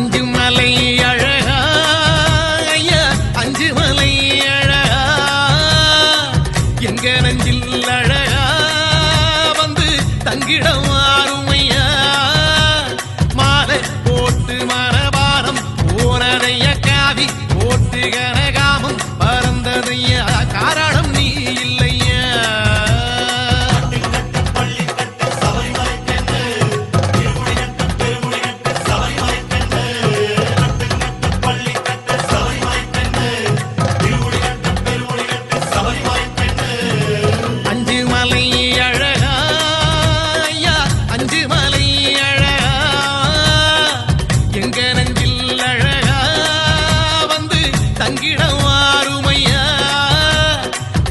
அஞ்சு மலை அழகா ஐயா அஞ்சு மலை அழகா எங்க நெஞ்சில் அழகா வந்து தங்கிடம் ஆறுமையா மாலை போட்டு மரபாரம் போனதைய காவி போட்டு கனகாமம் பறந்ததையா காரணம் நீ இல்லையா அஞ்சு மலை அழகா ஐயா அஞ்சு மலை அழகா எங்க நெஞ்சில் அழகா வந்து தங்கிடம் ஆறுமையா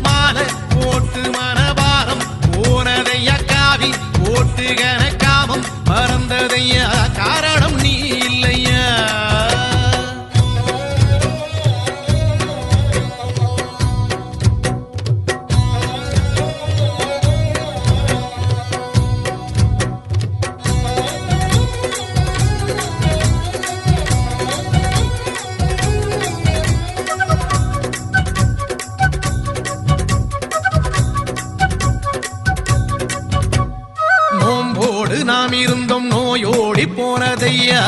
மாலை போட்டு மனபாரம் போனதையா காவி போட்டு கனகாமம் பறந்ததையா காரணம் நீ இல்லையா நோம்போடு நாம் இருந்தோம் நோயோடி போனதையா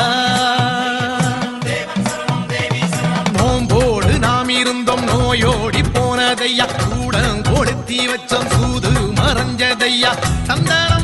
நோம்போடு நாம் இருந்தோம் நோயோடி போனதையா கூட கொடுத்தி வச்சோம் சூது மறைஞ்சதையா சந்தன